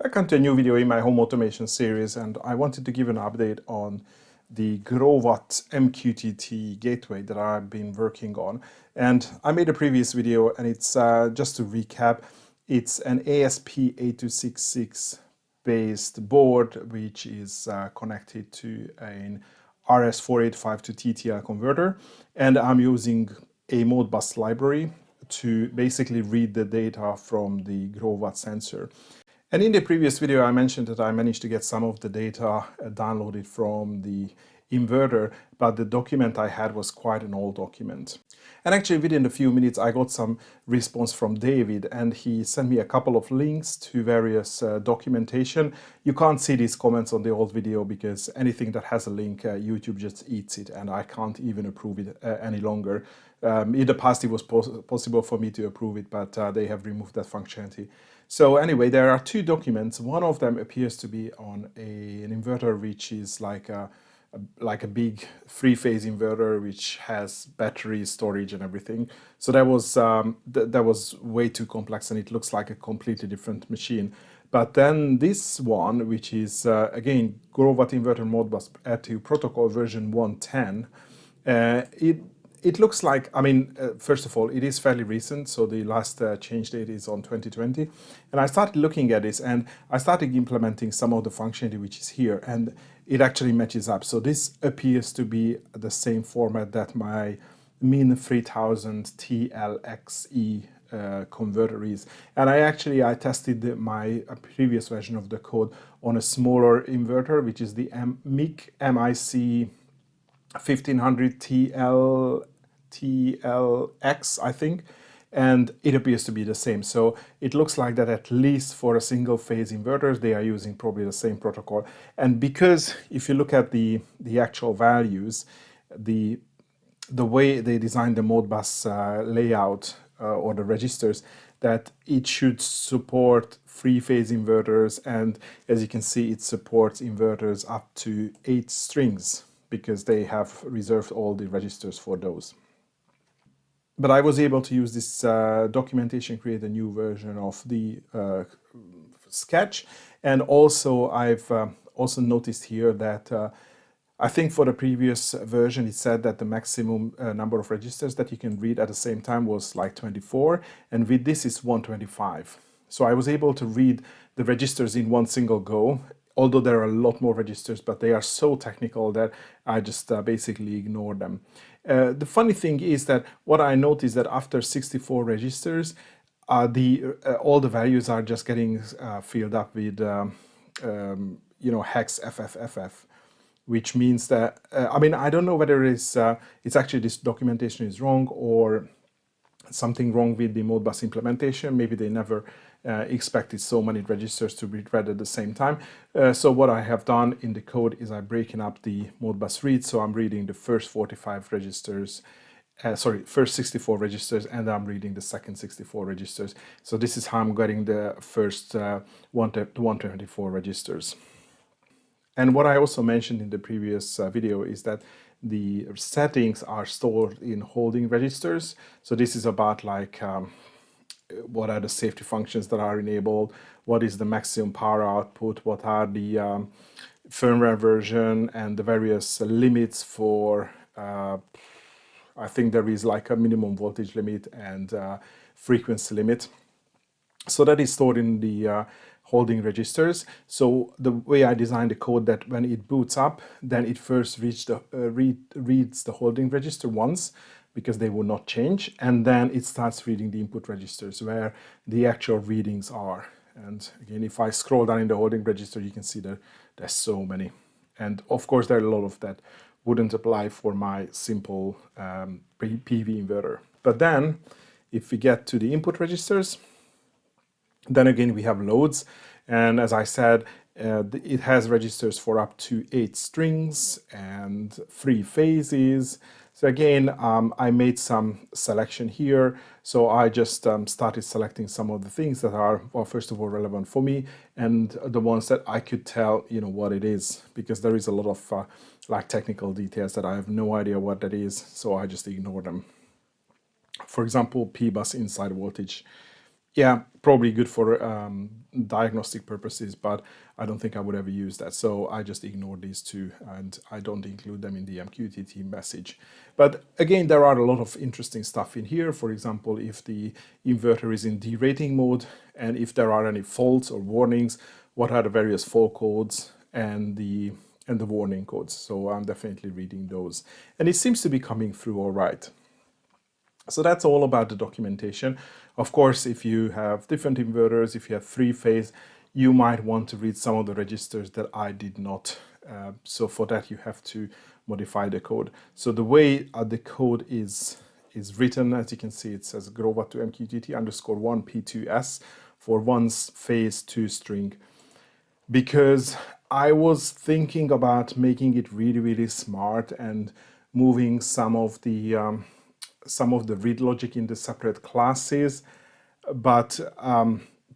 Welcome to a new video in my home automation series, and I wanted to give an update on the Growatt MQTT gateway that I've been working on. And I made a previous video, and it's just to recap, it's an ASP8266 based board which is connected to an RS485 to TTL converter, and I'm using a Modbus library to basically read the data from the Growatt sensor. And in the previous video, I mentioned that I managed to get some of the data downloaded from the inverter, but the document I had was quite an old document. And actually, within a few minutes, I got some response from David, and he sent me a couple of links to various documentation. You can't see these comments on the old video because anything that has a link, YouTube just eats it, and I can't even approve it any longer. In the past, it was possible for me to approve it, but they have removed that functionality. So anyway, there are two documents. One of them appears to be on an inverter which is like a big three-phase inverter which has battery storage and everything. So that was way too complex, and it looks like a completely different machine. But then this one, which is again Growatt inverter Modbus active protocol version 110, it looks like, I mean, first of all, it is fairly recent, so the last change date is on 2020. And I started looking at this, and I started implementing some of the functionality which is here, and it actually matches up. So this appears to be the same format that my Min 3000 TLXE converter is. And I tested my previous version of the code on a smaller inverter, which is the MIC 1500 TLX, I think, and it appears to be the same. So it looks like that at least for a single phase inverters, they are using probably the same protocol. And because if you look at the actual values, the way they designed the Modbus layout or the registers, that it should support three-phase inverters, and as you can see, it supports inverters up to 8 strings because they have reserved all the registers for those. But I was able to use this documentation, create a new version of the sketch. And also I've also noticed here that I think for the previous version, it said that the maximum number of registers that you can read at the same time was like 24. And with this, it's 125. So I was able to read the registers in one single go, although there are a lot more registers, but they are so technical that I just basically ignore them. The funny thing is that what I noticed that after 64 registers, all the values are just getting filled up with hex FFFF, which means that I mean, I don't know whether it's actually this documentation is wrong or something wrong with the Modbus implementation. Maybe they never expected so many registers to be read at the same time. So what I have done in the code is I'm breaking up the Modbus read. So I'm reading the first 45 registers, first 64 registers, and I'm reading the second 64 registers. So this is how I'm getting the first 124 registers. And what I also mentioned in the previous video is that the settings are stored in holding registers. So this is about like what are the safety functions that are enabled, what is the maximum power output, what are the firmware version, and the various limits for, I think there is like a minimum voltage limit and frequency limit. So that is stored in the holding registers. So the way I designed the code, that when it boots up, then it first reads the holding register once, because they will not change, and then it starts reading the input registers where the actual readings are. And again, if I scroll down in the holding register, you can see that there's so many. And of course, there are a lot of that wouldn't apply for my simple PV inverter. But then, if we get to the input registers, then again, we have loads. And as I said, it has registers for up to 8 strings and 3 phases. So again, I made some selection here. So I just started selecting some of the things that are, well, first of all, relevant for me, and the ones that I could tell, what it is, because there is a lot of like technical details that I have no idea what that is. So I just ignore them. For example, P-bus inside voltage. yeah, probably good for diagnostic purposes, but I don't think I would ever use that. So I just ignore these two and I don't include them in the MQTT message. But again, there are a lot of interesting stuff in here. For example, if the inverter is in derating mode and if there are any faults or warnings, what are the various fault codes and the warning codes. So I'm definitely reading those. And it seems to be coming through all right. So that's all about the documentation. Of course, if you have different inverters, if you have three-phase, you might want to read some of the registers that I did not. So for that, you have to modify the code. So the way the code is written, as you can see, it says Growatt2mqtt underscore 1 P2S for 1 phase 2 string. Because I was thinking about making it really, really smart and moving some of the read logic into separate classes, but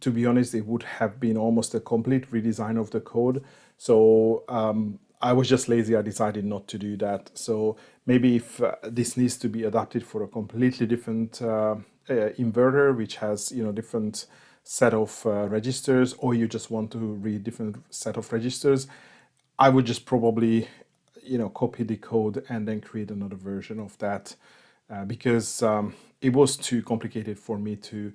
to be honest, it would have been almost a complete redesign of the code. So I was just lazy. I decided not to do that. So maybe if this needs to be adapted for a completely different inverter, which has different set of registers, or you just want to read different set of registers, I would just probably copy the code and then create another version of that because it was too complicated for me to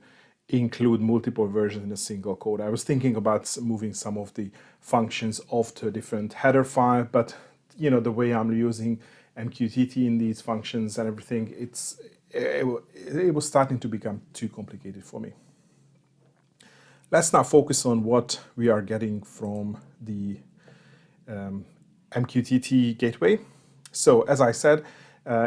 include multiple versions in a single code. I was thinking about moving some of the functions off to a different header file, but the way I'm using MQTT in these functions and everything, it was starting to become too complicated for me. Let's now focus on what we are getting from the MQTT gateway. So as I said,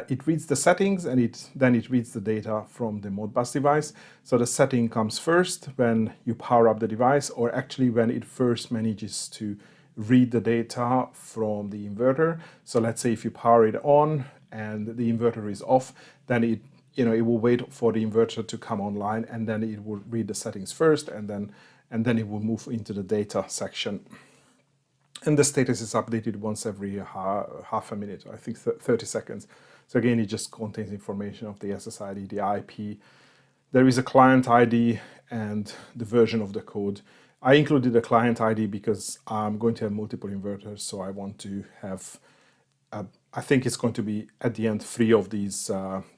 it reads the settings and then it reads the data from the Modbus device. So the setting comes first when you power up the device, or actually when it first manages to read the data from the inverter. So let's say if you power it on and the inverter is off, then it will wait for the inverter to come online, and then it will read the settings first, and then it will move into the data section. And the status is updated once every half a minute, I think 30 seconds. So again, it just contains information of the SSID, the IP. There is a client ID and the version of the code. I included the client ID because I'm going to have multiple inverters, so I want to have, I think it's going to be at the end 3 of these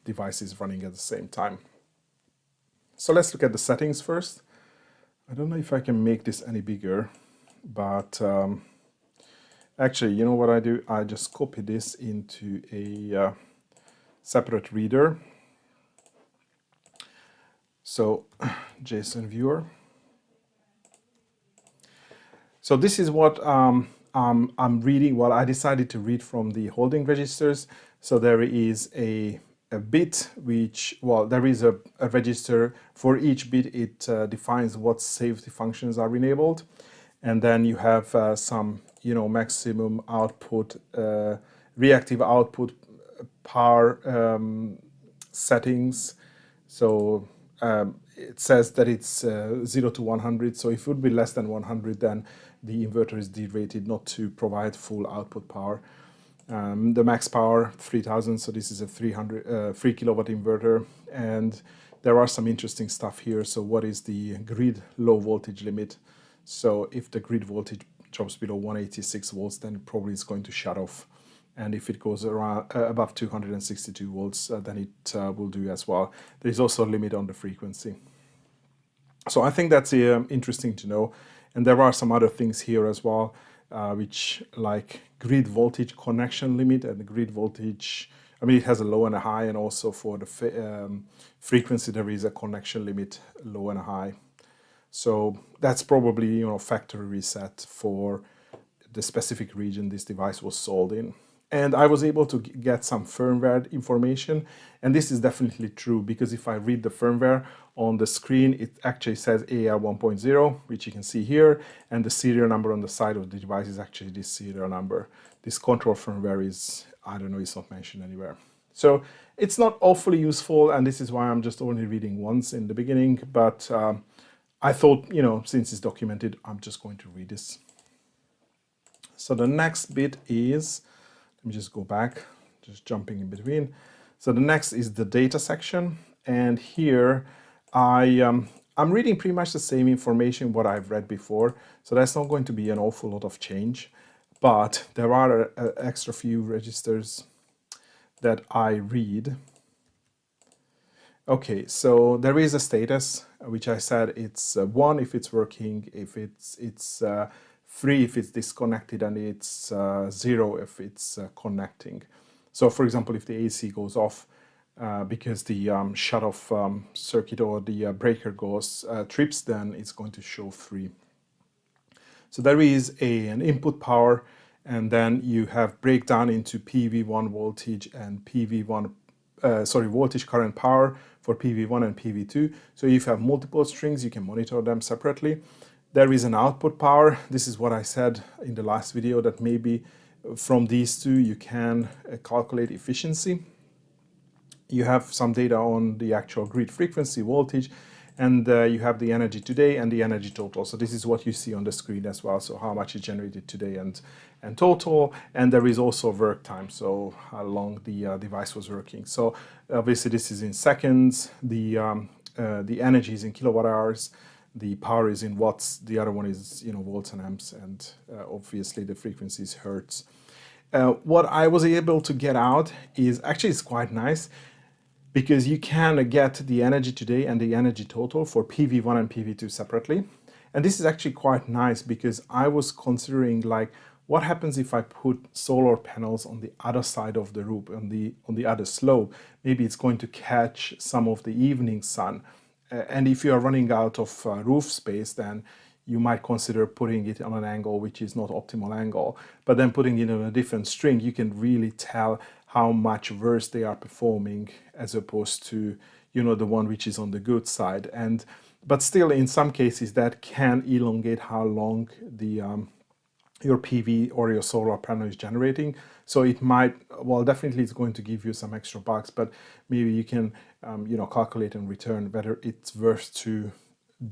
devices running at the same time. So let's look at the settings first. I don't know if I can make this any bigger, but actually, you know what I do? I just copy this into a separate reader. So JSON viewer. So this is what I'm reading. Well, I decided to read from the holding registers. So there is a bit which, well, there is a register for each bit. It defines what safety functions are enabled. And then you have some, maximum output, reactive output power settings. So it says that it's 0 to 100. So if it would be less than 100, then the inverter is derated not to provide full output power. The max power 3000, so this is a 3 kilowatt inverter, and there are some interesting stuff here. So what is the grid low voltage limit? So if the grid voltage drops below 186 volts, then probably it's going to shut off. And if it goes around above 262 volts, then it will do as well. There is also a limit on the frequency. So I think that's interesting to know. And there are some other things here as well, which like grid voltage connection limit and the grid voltage. I mean, it has a low and a high, and also for the frequency, there is a connection limit, low and a high. So that's probably, factory reset for the specific region this device was sold in. And I was able to get some firmware information, and this is definitely true, because if I read the firmware on the screen, it actually says AR 1.0, which you can see here, and the serial number on the side of the device is actually this serial number. This control firmware is, I don't know, it's not mentioned anywhere. So it's not awfully useful, and this is why I'm just only reading once in the beginning, but I thought, since it's documented, I'm just going to read this. So the next bit is, let me just go back, just jumping in between. So the next is the data section, and here I I'm reading pretty much the same information what I've read before, so that's not going to be an awful lot of change. But there are extra few registers that I read. Okay, so there is a status, which I said it's 1 if it's working, if it's 3 if it's disconnected, and it's 0 if it's connecting. So for example, if the AC goes off because the shut-off circuit or the breaker goes trips, then it's going to show 3. So there is an input power, and then you have breakdown into PV1 voltage and PV1 voltage, current, power for PV1 and PV2. So if you have multiple strings, you can monitor them separately. There is an output power. This is what I said in the last video, that maybe from these two you can calculate efficiency. You have some data on the actual grid frequency, voltage, and you have the energy today and the energy total. So this is what you see on the screen as well. So how much is generated today and total. And there is also work time, so how long the device was working. So obviously this is in seconds. The energy is in kilowatt hours. The power is in watts. The other one is volts and amps, and obviously the frequency is hertz. What I was able to get out is actually it's quite nice, because you can get the energy today and the energy total for PV1 and PV2 separately. And this is actually quite nice, because I was considering, like, what happens if I put solar panels on the other side of the roof, on the other slope? Maybe it's going to catch some of the evening sun. And if you are running out of roof space, then you might consider putting it on an angle which is not optimal angle. But then putting it on a different string, you can really tell how much worse they are performing, as opposed to the one which is on the good side. But still, in some cases, that can elongate how long the your PV or your solar panel is generating. So it might, well, definitely it's going to give you some extra bucks, but maybe you can calculate and return whether it's worth to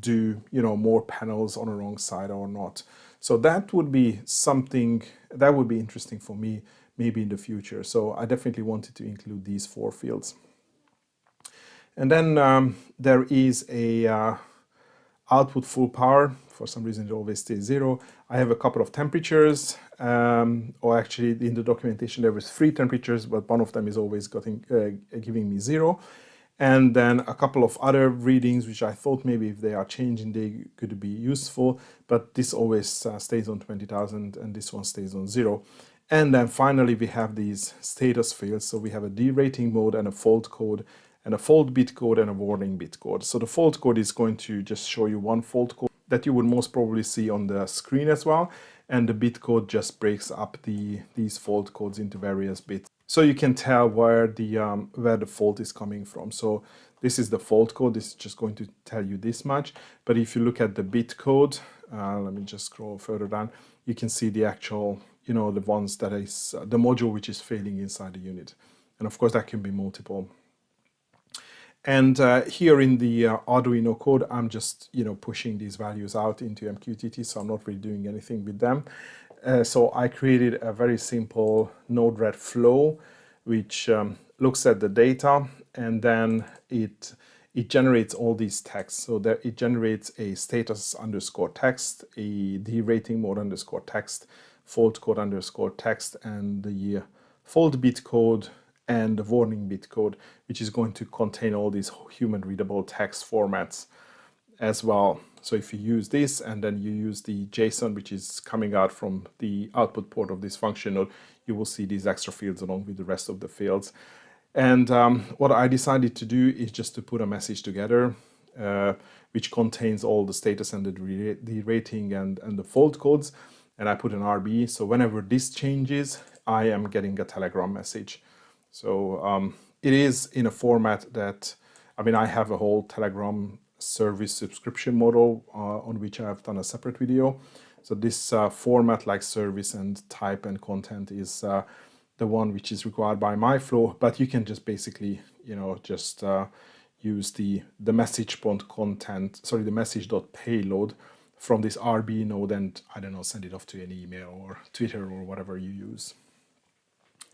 do more panels on the wrong side or not. So that would be something that would be interesting for me, maybe in the future. So I definitely wanted to include these 4 fields. And then there is a output full power. For some reason it always stays 0. I have a couple of temperatures, or actually in the documentation there was 3 temperatures, but one of them is always giving me 0. And then a couple of other readings, which I thought maybe if they are changing, they could be useful, but this always stays on 20,000, and this one stays on 0. And then finally we have these status fields. So we have a derating mode and a fault code, and a fault bit code and a warning bit code. So the fault code is going to just show you one fault code that you would most probably see on the screen as well. And the bit code just breaks up these fault codes into various bits. So you can tell where the fault is coming from. So this is the fault code. This is just going to tell you this much. But if you look at the bit code, let me just scroll further down, you can see the actual, the ones that is the module which is failing inside the unit. And of course that can be multiple. And here in the Arduino code, I'm just pushing these values out into MQTT, so I'm not really doing anything with them. So I created a very simple Node-RED flow, which looks at the data, and then it generates all these texts. So that it generates a status underscore text, a derating mode underscore text, fault code underscore text, and the fault bit code and the warning bit code, which is going to contain all these human readable text formats as well. So if you use this and then you use the JSON, which is coming out from the output port of this function node, you will see these extra fields along with the rest of the fields. And what I decided to do is just to put a message together, which contains all the status and the derating and the fault codes. And I put an RB, so whenever this changes, I am getting a Telegram message. So it is in a format that, I have a whole Telegram service subscription model on which I have done a separate video. So this format, like service and type and content, is the one which is required by my flow, but you can just basically, use the message.content, the message.payload from this RB node, and send it off to an email or Twitter or whatever you use.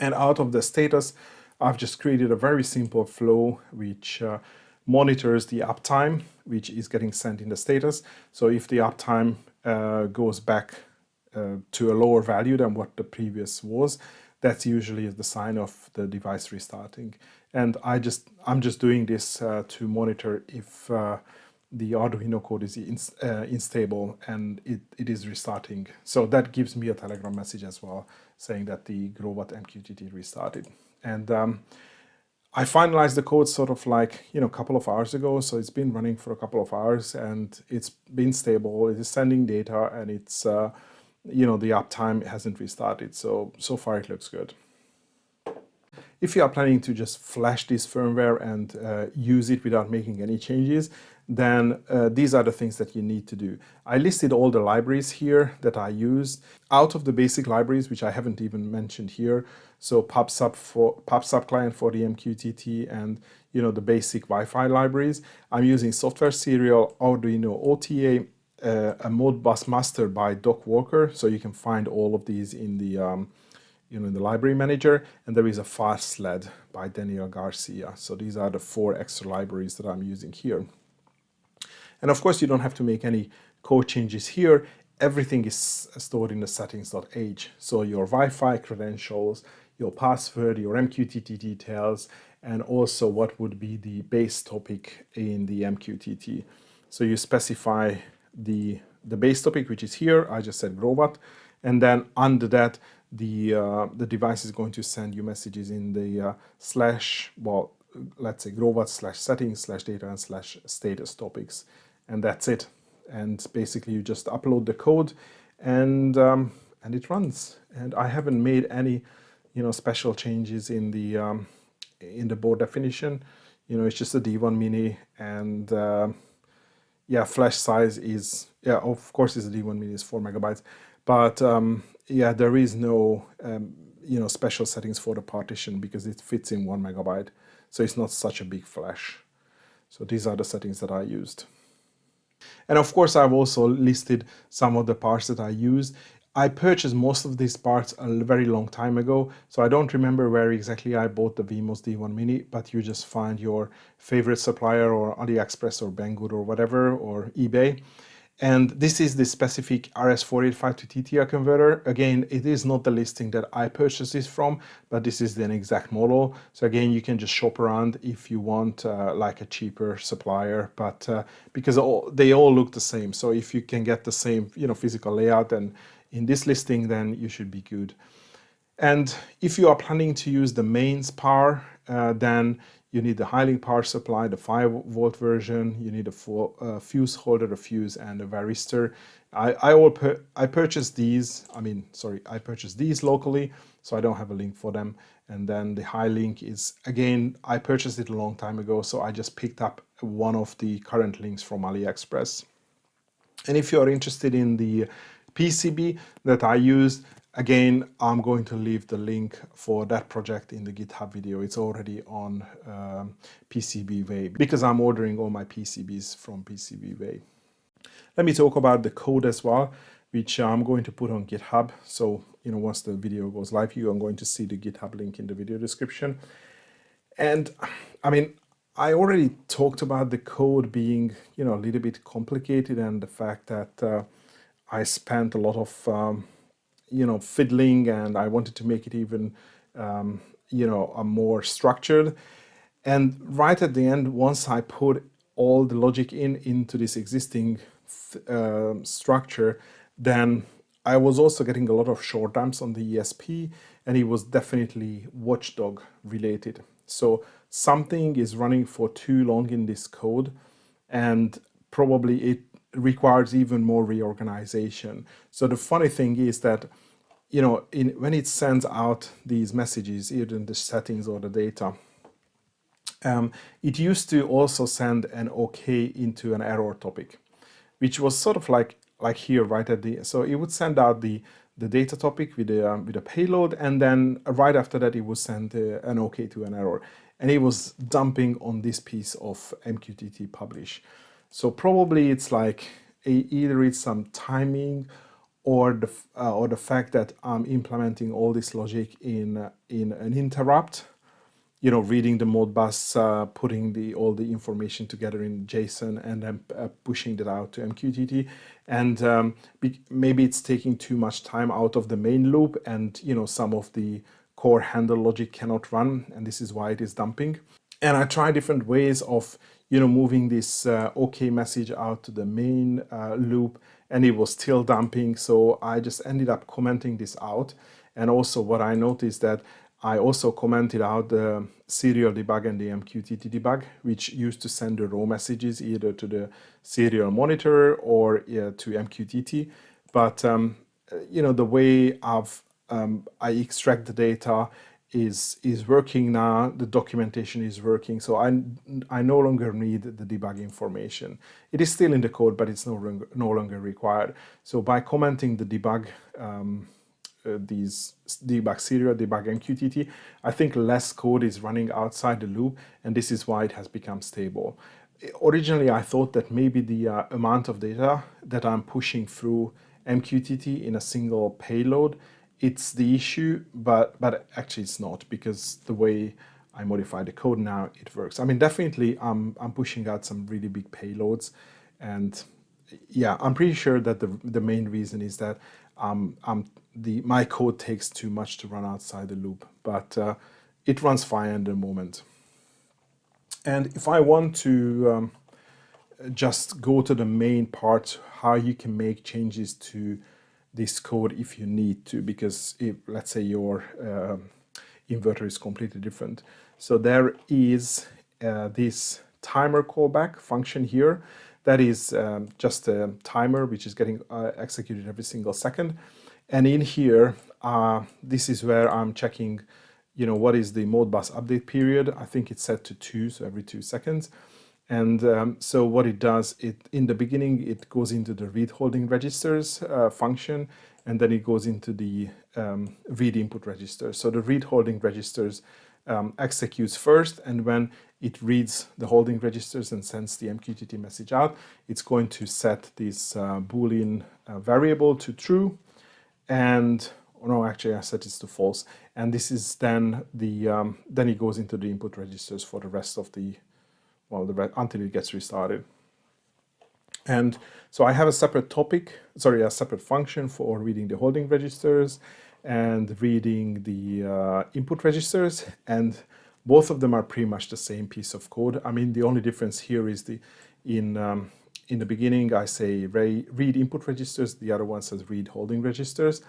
And out of the status, I've just created a very simple flow which monitors the uptime, which is getting sent in the status. So if the uptime goes back to a lower value than what the previous was, that's usually the sign of the device restarting. And I'm just doing this to monitor if the Arduino code is unstable and it is restarting. So that gives me a Telegram message as well, saying that the Growatt2mqtt restarted. And I finalized the code sort of like, a couple of hours ago. So it's been running for a couple of hours and it's been stable. It is sending data and it's, the uptime hasn't restarted. So far it looks good. If you are planning to just flash this firmware and use it without making any changes, then these are the things that you need to do. I listed all the libraries here that I used. Out of the basic libraries, which I haven't even mentioned here, so PubSub client for the MQTT and the basic Wi-Fi libraries, I'm using Software Serial, Arduino OTA, a Modbus master by Doc Walker, so you can find all of these in the in the library manager, and there is a FastLed by Daniel Garcia. So these are the 4 extra libraries that I'm using here. And of course, you don't have to make any code changes here. Everything is stored in the settings.h. So your Wi-Fi credentials, your password, your MQTT details, and also what would be the base topic in the MQTT. So you specify the base topic, which is here. I just said Growatt. And then under that, the device is going to send you messages in the let's say Growatt/settings/data and /status topics. And that's it. And basically you just upload the code and it runs. And I haven't made any, special changes in the board definition. It's just a D1 Mini and flash size is, of course it's a D1 Mini, is 4 megabytes. But there is no, special settings for the partition because it fits in 1 megabyte. So it's not such a big flash. So these are the settings that I used. And of course, I've also listed some of the parts that I used. I purchased most of these parts a very long time ago, so I don't remember where exactly I bought the Vimos D1 Mini, but you just find your favorite supplier or AliExpress or Banggood or whatever, or eBay. And this is the specific RS485 to TTL converter. Again, it is not the listing that I purchased this from, but this is an exact model. So again, you can just shop around if you want like a cheaper supplier, but because they all look the same. So if you can get the same, physical layout and in this listing, then you should be good. And if you are planning to use the mains power, then you need the Highlink power supply, the 5-volt version. You need a fuse holder, a fuse, and a varistor. I purchased these. I purchased these locally, so I don't have a link for them. And then the Highlink is, again, I purchased it a long time ago, so I just picked up one of the current links from AliExpress. And if you are interested in the PCB that I used, again, I'm going to leave the link for that project in the GitHub video. It's already on PCBWay because I'm ordering all my PCBs from PCBWay. Let me talk about the code as well, which I'm going to put on GitHub. So, once the video goes live, you are going to see the GitHub link in the video description. And I already talked about the code being, a little bit complicated and the fact that I spent a lot of fiddling, and I wanted to make it even, a more structured. And right at the end, once I put all the logic into this existing structure, then I was also getting a lot of short dumps on the ESP, and it was definitely watchdog related. So something is running for too long in this code, and probably it requires even more reorganization. So the funny thing is that, when it sends out these messages, either in the settings or the data, it used to also send an OK into an error topic, which was sort of like here right at the, so it would send out the data topic with a payload, and then right after that it would send an OK to an error, and it was dumping on this piece of MQTT publish. So probably it's like either it's some timing or the fact that I'm implementing all this logic in an interrupt, reading the Modbus, putting all the information together in JSON, and then pushing that out to MQTT. And maybe it's taking too much time out of the main loop, and some of the core handle logic cannot run, and this is why it is dumping. And I try different ways of moving this OK message out to the main loop, and it was still dumping. So I just ended up commenting this out. And also what I noticed that I also commented out the serial debug and the MQTT debug, which used to send the raw messages either to the serial monitor or to MQTT. But the way I extract the data is working now. The documentation is working, so I no longer need the debug information. It is still in the code, but it's no longer required. So by commenting the debug, these debug serial, debug MQTT, I think less code is running outside the loop, and this is why it has become stable. Originally, I thought that maybe the amount of data that I'm pushing through MQTT in a single payload, it's the issue, but actually it's not, because the way I modify the code now, it works. I mean, definitely I'm pushing out some really big payloads, and yeah, I'm pretty sure that the main reason is that my code takes too much to run outside the loop, but it runs fine at the moment. And if I want to just go to the main part, how you can make changes to this code if you need to, because let's say your inverter is completely different. So there is this timer callback function here. That is just a timer which is getting executed every single second. And in here, this is where I'm checking, what is the Modbus update period. I think it's set to 2, so every 2 seconds. And so what it does, in the beginning, it goes into the read holding registers function, and then it goes into the read input registers. So the read holding registers executes first, and when it reads the holding registers and sends the MQTT message out, it's going to set this Boolean variable to true, and no, actually I set it to false. And this is then then it goes into the input registers for the rest of until it gets restarted. And so I have a separate a separate function for reading the holding registers and reading the input registers, and both of them are pretty much the same piece of code. I mean, the only difference here is in the beginning I say read input registers, the other one says read holding registers.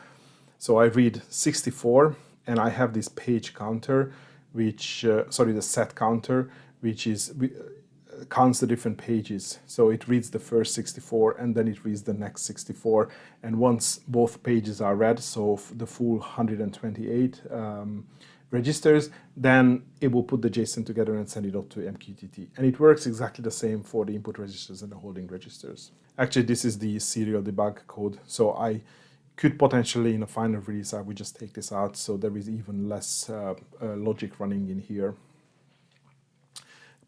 So I read 64, and I have this page counter, the set counter, which counts the different pages. So it reads the first 64, and then it reads the next 64. And once both pages are read, so the full 128 registers, then it will put the JSON together and send it out to MQTT. And it works exactly the same for the input registers and the holding registers. Actually, this is the serial debug code. So I could potentially, in a final release, I would just take this out, so there is even less logic running in here.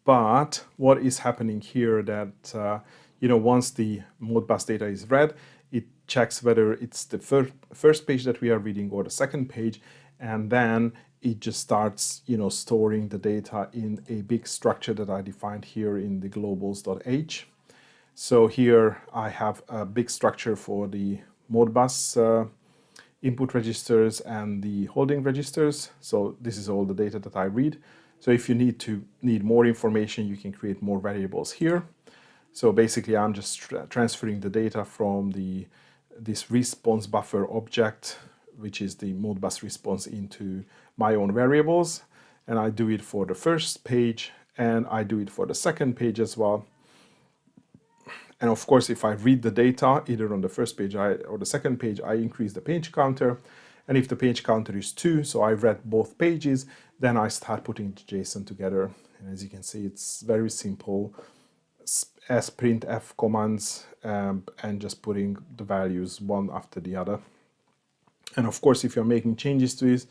But what is happening here that, once the Modbus data is read, it checks whether it's the first page that we are reading or the second page, and then it just starts, storing the data in a big structure that I defined here in the globals.h. So here I have a big structure for the Modbus input registers and the holding registers. So this is all the data that I read. So if you need more information, you can create more variables here. So basically, I'm just transferring the data from this response buffer object, which is the Modbus response, into my own variables. And I do it for the first page, and I do it for the second page as well. And of course, if I read the data either on the first page or the second page, I increase the page counter. And if the page counter is 2, so I read both pages, then I start putting the JSON together. And as you can see, it's very simple, as printf commands, and just putting the values one after the other. And of course, if you're making changes to this,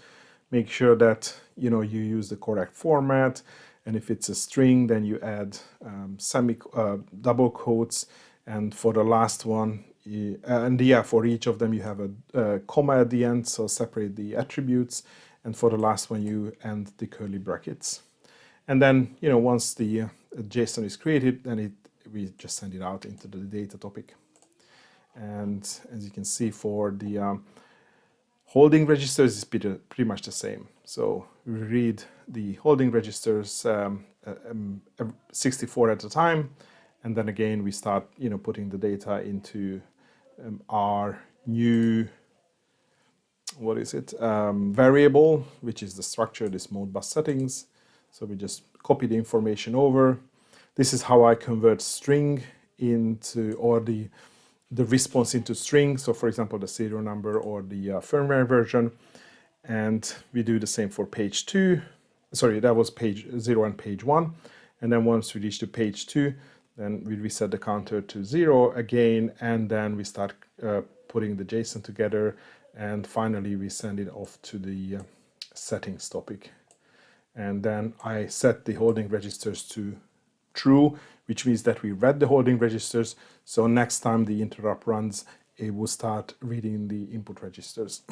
make sure that you use the correct format. And if it's a string, then you add double quotes. And for the last one, for each of them, you have a comma at the end, so separate the attributes. And for the last one, you end the curly brackets. And then, once the JSON is created, then we just send it out into the data topic. And as you can see, for the holding registers, it's pretty much the same. So we read the holding registers 64 at a time, and then again we start, putting the data into our new variable, which is the structure, this Modbus settings. So we just copy the information over. This is how I convert string into, or the response into string. So for example, the serial number or the firmware version. And we do the same for page 2. Sorry, that was page 0 and page 1. And then once we reach to page 2, then we reset the counter to 0 again, and then we start putting the JSON together, and finally we send it off to the settings topic. And then I set the holding registers to true, which means that we read the holding registers. So next time the interrupt runs, it will start reading the input registers.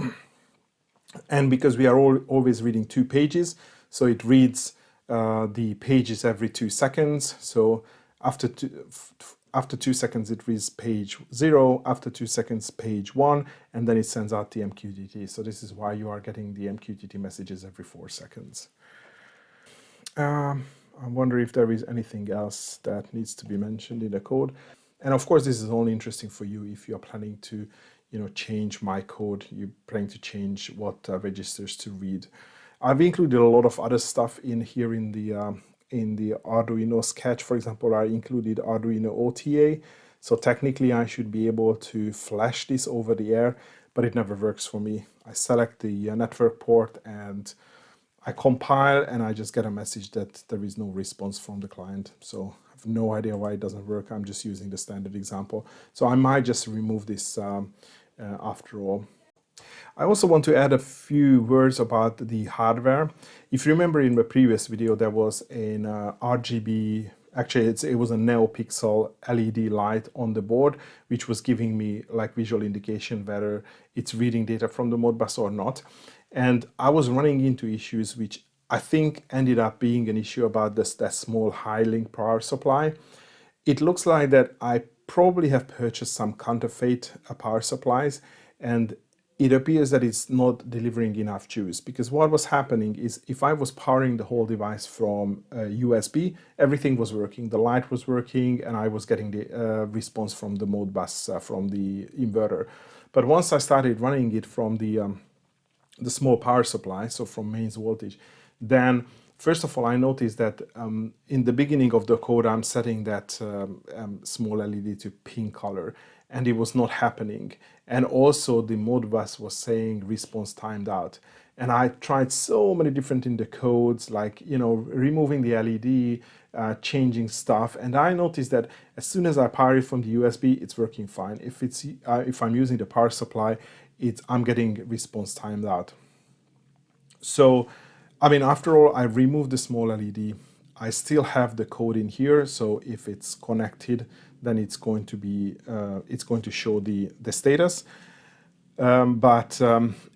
And because we are always reading 2 pages, so it reads the pages every 2 seconds. So after 2 seconds, it reads page 0, after 2 seconds, page 1, and then it sends out the MQTT. So this is why you are getting the MQTT messages every 4 seconds. I wonder if there is anything else that needs to be mentioned in the code. And of course, this is only interesting for you if you're planning to, change my code. You're planning to change what registers to read. I've included a lot of other stuff in here in the Arduino sketch. For example, I included Arduino OTA. So technically, I should be able to flash this over the air, but it never works for me. I select the network port and I compile, and I just get a message that there is no response from the client. So I have no idea why it doesn't work. I'm just using the standard example. So I might just remove this after all. I also want to add a few words about the hardware. If you remember in the previous video, there was an RGB, actually it was a NeoPixel LED light on the board, which was giving me like visual indication whether it's reading data from the Modbus or not. And I was running into issues which I think ended up being an issue about that small high-link power supply. It looks like that I probably have purchased some counterfeit power supplies, and it appears that it's not delivering enough juice, because what was happening is if I was powering the whole device from USB, everything was working, the light was working, and I was getting the response from the Modbus, from the inverter. But once I started running it from the small power supply, so from mains voltage, then first of all, I noticed that in the beginning of the code, I'm setting that small LED to pink color, and it was not happening. And also the Modbus was saying response timed out. And I tried so many different in the codes, like, removing the LED, changing stuff. And I noticed that as soon as I power it from the USB, it's working fine. If I'm using the power supply, I'm getting response timed out. So, after all, I removed the small LED. I still have the code in here, so if it's connected, then it's going to be it's going to show the status. But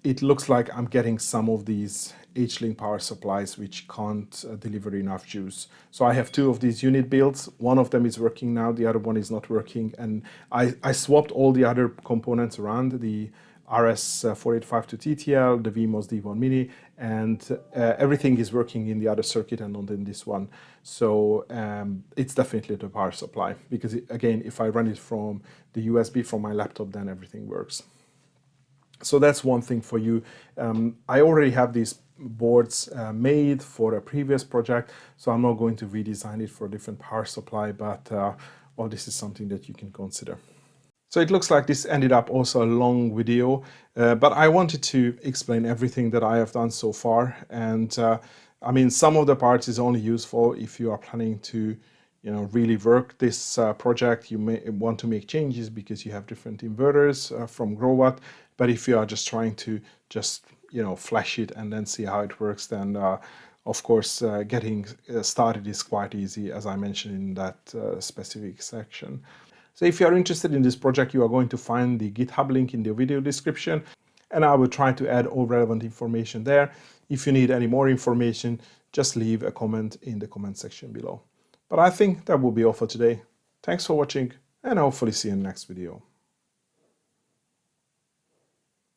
it looks like I'm getting some of these H-Link power supplies which can't deliver enough juice. So I have 2 of these unit builds. One of them is working now, the other one is not working, and I swapped all the other components around, the RS485 TTL, the VMOS D1 Mini, and everything is working in the other circuit and not in this one. So it's definitely the power supply, because again, if I run it from the USB from my laptop, then everything works. So that's one thing for you. I already have these boards made for a previous project, so I'm not going to redesign it for a different power supply, but well, this is something that you can consider. So it looks like this ended up also a long video, but I wanted to explain everything that I have done so far. And some of the parts is only useful if you are planning to, really work this project. You may want to make changes because you have different inverters from Growatt. But if you are just trying to flash it and then see how it works, then of course, getting started is quite easy, as I mentioned in that specific section. So if you are interested in this project, you are going to find the GitHub link in the video description, and I will try to add all relevant information there. If you need any more information, just leave a comment in the comment section below. But I think that will be all for today. Thanks for watching, and hopefully see you in the next video.